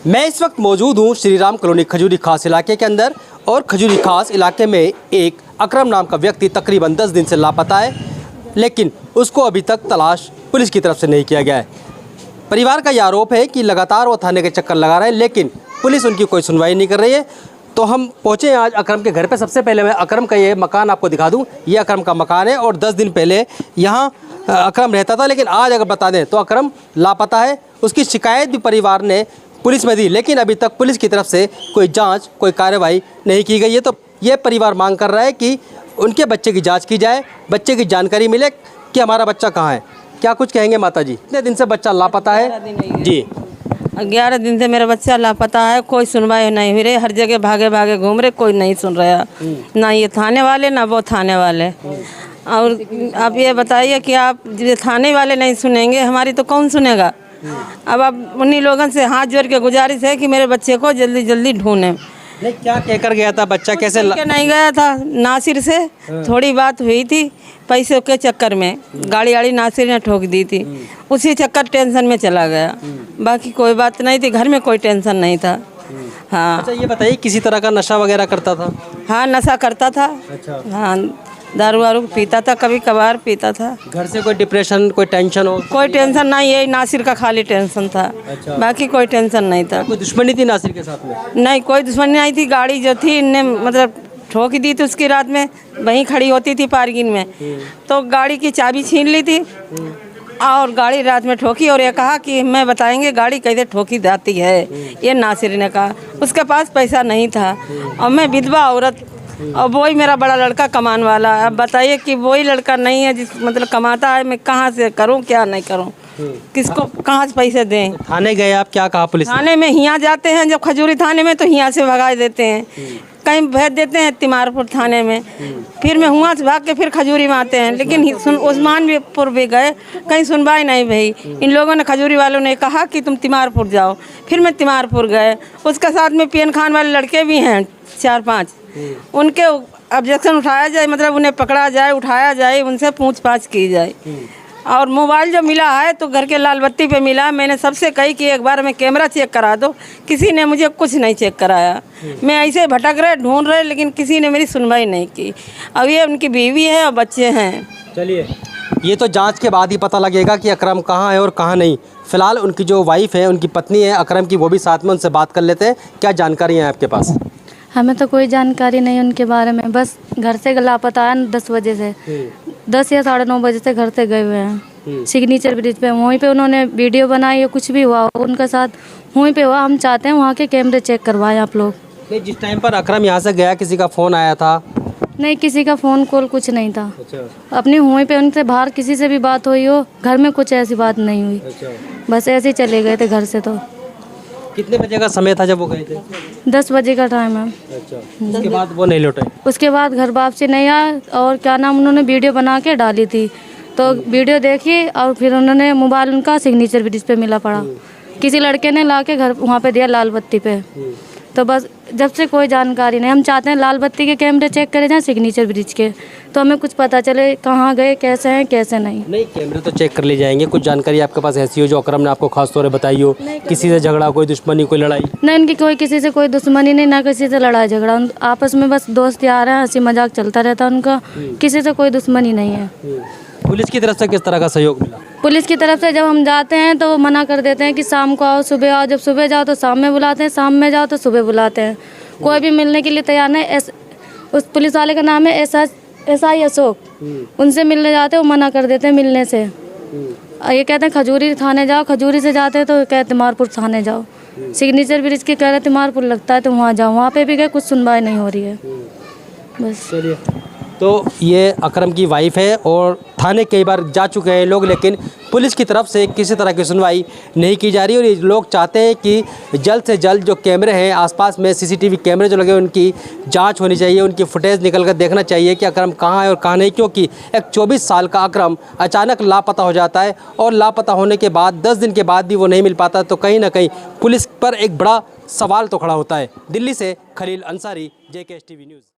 मैं इस वक्त मौजूद हूँ श्री राम कॉलोनी खजूरी खास इलाके के अंदर और खजूरी खास इलाके में एक अकरम नाम का व्यक्ति तकरीबन 10 दिन से लापता है, लेकिन उसको अभी तक तलाश पुलिस की तरफ से नहीं किया गया है। परिवार का यह आरोप है कि लगातार वो थाने के चक्कर लगा रहे हैं, लेकिन पुलिस उनकी कोई सुनवाई नहीं कर रही है। तो हम पहुँचे हैं आज अकरम के घर पे। सबसे पहले मैं अकरम का ये मकान आपको दिखा दूँ। ये अकरम का मकान है और 10 दिन पहले यहाँ अकरम रहता था, लेकिन आज अगर बता दें तो अकरम लापता है। उसकी शिकायत भी परिवार ने पुलिस में दी, लेकिन अभी तक पुलिस की तरफ से कोई जांच, कोई कार्रवाई नहीं की गई है। तो ये परिवार मांग कर रहा है कि उनके बच्चे की जांच की जाए, बच्चे की जानकारी मिले कि हमारा बच्चा कहाँ है। क्या कुछ कहेंगे माता जी? कितने दिन से बच्चा लापता है? जी 11 दिन से मेरा बच्चा लापता है, कोई सुनवाई नहीं हुई रही। हर जगह भागे भागे घूम रहे, कोई नहीं सुन रहा, ना ये थाने वाले ना वो थाने वाले। और आप ये बताइए कि आप थाने वाले नहीं सुनेंगे हमारी तो कौन सुनेगा? अब आप उन्हीं लोगों से हाथ जोड़ के गुजारिश है कि मेरे बच्चे को जल्दी जल्दी ढूंढें। नहीं, क्या कहकर गया था बच्चा? कैसे नहीं गया था, नासिर से थोड़ी बात हुई थी पैसे के चक्कर में, गाड़ी वाड़ी नासिर ने ठोक दी थी, उसी चक्कर टेंशन में चला गया। बाकी कोई बात नहीं थी, घर में कोई टेंशन नहीं था। हाँ। अच्छा, ये बताइए किसी तरह का नशा वगैरह करता था? हाँ, नशा करता था। अच्छा। हाँ, दारू वारू पीता था, कभी कभार पीता था। घर से कोई डिप्रेशन, कोई टेंशन हो? कोई टेंशन नहीं, यही नासिर का खाली टेंशन था। अच्छा। बाकी कोई टेंशन नहीं था। कोई दुश्मनी थी नासिर के साथ में? नहीं, कोई दुश्मनी नहीं थी। गाड़ी जो थी इनने मतलब ठोक दी थी उसकी, रात में वहीं खड़ी होती थी पार्किंग में, तो गाड़ी की चाबी छीन ली थी और गाड़ी रात में ठोकी। और ये कहा कि मैं बताएंगे गाड़ी कैसे ठोकी जाती है, ये नासिर ने कहा। उसके पास पैसा नहीं था और मैं विधवा औरत और वही मेरा बड़ा लड़का कमान वाला। अब बताइए कि वही लड़का नहीं है जिस मतलब कमाता है, मैं कहाँ से करूँ, क्या नहीं करूँ, किसको कहाँ से पैसे दें? थाने गए आप, क्या कहा पुलिस? थाने में हियाँ जाते हैं, जब खजूरी थाने में तो हियाँ से भगा देते हैं, कहीं भेज देते हैं तिमारपुर थाने में, फिर मैं हुआ से भाग के फिर खजूरी में आते हैं। लेकिन उस्मानपुर भी गए, कहीं सुनवाई नहीं भई। इन लोगों ने, खजूरी वालों ने कहा कि तुम तिमारपुर जाओ, फिर मैं तिमारपुर गए। उसके साथ में पीएन खान वाले लड़के भी हैं 4-5, उनके ऑब्जेक्शन उठाया जाए, मतलब उन्हें पकड़ा जाए, उठाया जाए, उनसे पूछताछ की जाए। और मोबाइल जो मिला है तो घर के लाल बत्ती पे मिला। मैंने सबसे कही कि एक बार मैं कैमरा चेक करा दो, किसी ने मुझे कुछ नहीं चेक कराया। मैं ऐसे भटक रहे, ढूंढ रहे, लेकिन किसी ने मेरी सुनवाई नहीं की। अब ये उनकी बीवी है और बच्चे हैं। चलिए, ये तो जांच के बाद ही पता लगेगा कि अकरम कहाँ है और कहाँ नहीं। फिलहाल उनकी जो वाइफ है, उनकी पत्नी है अकरम की, वो भी साथ में, उनसे बात कर लेते हैं। क्या जानकारी है आपके पास? हमें तो कोई जानकारी नहीं उनके बारे में, बस घर से लापता है 10 बजे से, 10 या 9:30 बजे से घर से गए हुए हैं। सिग्नेचर ब्रिज पे वहीं पे उन्होंने वीडियो बनाई या कुछ भी हुआ उनका साथ वहीं पे हुआ। हम चाहते हैं वहाँ के कैमरे चेक करवाएं आप लोग। नहीं, जिस टाइम पर अकरम यहाँ से गया किसी का फ़ोन आया था? नहीं, किसी का फ़ोन कॉल कुछ नहीं था। अच्छा। अपनी वहीं पे उनसे बाहर किसी से भी बात हुई हो, घर में कुछ ऐसी बात नहीं हुई। अच्छा। बस ऐसे ही चले गए थे घर से। तो कितने बजे का समय था जब वो गए थे? 10 बजे का टाइम है। अच्छा। उसके बाद वो नहीं लौटे? उसके बाद घर वापसी नहीं आया और क्या नाम, उन्होंने वीडियो बना के डाली थी, तो वीडियो देखी और फिर उन्होंने मोबाइल उनका सिग्नेचर ब्रिज पे मिला पड़ा, किसी लड़के ने ला के घर वहाँ पे दिया लाल बत्ती पे। तो बस जब से कोई जानकारी नहीं। हम चाहते हैं लाल बत्ती के कैमरे चेक करे जाएं, सिग्नेचर ब्रिज के, तो हमें कुछ पता चले कहाँ गए, कैसे हैं, कैसे नहीं। नहीं, कैमरे तो चेक कर ले जाएंगे। कुछ जानकारी आपके पास ऐसी हो जो अकरम ने आपको खास तौर पर बताई हो? किसी से झगड़ा, कोई दुश्मनी, कोई लड़ाई? नहीं, इनकी कोई किसी से कोई दुश्मनी नहीं, ना किसी से लड़ाई झगड़ा। आपस में बस दोस्त यार हैं, हंसी मजाक चलता रहता है उनका, किसी से कोई दुश्मनी नहीं है। पुलिस की तरफ से किस तरह का सहयोग मिला? पुलिस की तरफ से जब हम जाते हैं तो मना कर देते हैं कि शाम को आओ, सुबह आओ। जब सुबह जाओ तो शाम में बुलाते हैं, शाम में जाओ तो सुबह बुलाते हैं। कोई भी मिलने के लिए तैयार नहीं। उस पुलिस वाले का नाम है SI अशोक। उनसे मिलने जाते हैं, वो मना कर देते हैं मिलने से। ये कहते हैं खजूरी थाने जाओ, खजूरी से जाते हैं तो कहते हैं तिमारपुर थाने जाओ। सिग्नेचर ब्रिज के कह रहे तिमारपुर लगता है तो वहाँ जाओ, वहाँ पे भी गए, कुछ सुनवाई नहीं हो रही है। बस। चलिए, तो ये अकरम की वाइफ है और थाने कई बार जा चुके हैं लोग, लेकिन पुलिस की तरफ से किसी तरह की सुनवाई नहीं की जा रही। और ये लोग चाहते हैं कि जल्द से जल्द जो कैमरे हैं आसपास में, CCTV कैमरे जो लगे हैं, उनकी जांच होनी चाहिए, उनकी फुटेज निकल कर देखना चाहिए कि अकरम कहाँ है और कहाँ नहीं। क्योंकि एक 24 साल का अकरम अचानक लापता हो जाता है और लापता होने के बाद 10 दिन के बाद भी वो नहीं मिल पाता, तो कहीं ना कहीं पुलिस पर एक बड़ा सवाल तो खड़ा होता है। दिल्ली से Khalil Ansari, JKS TV news.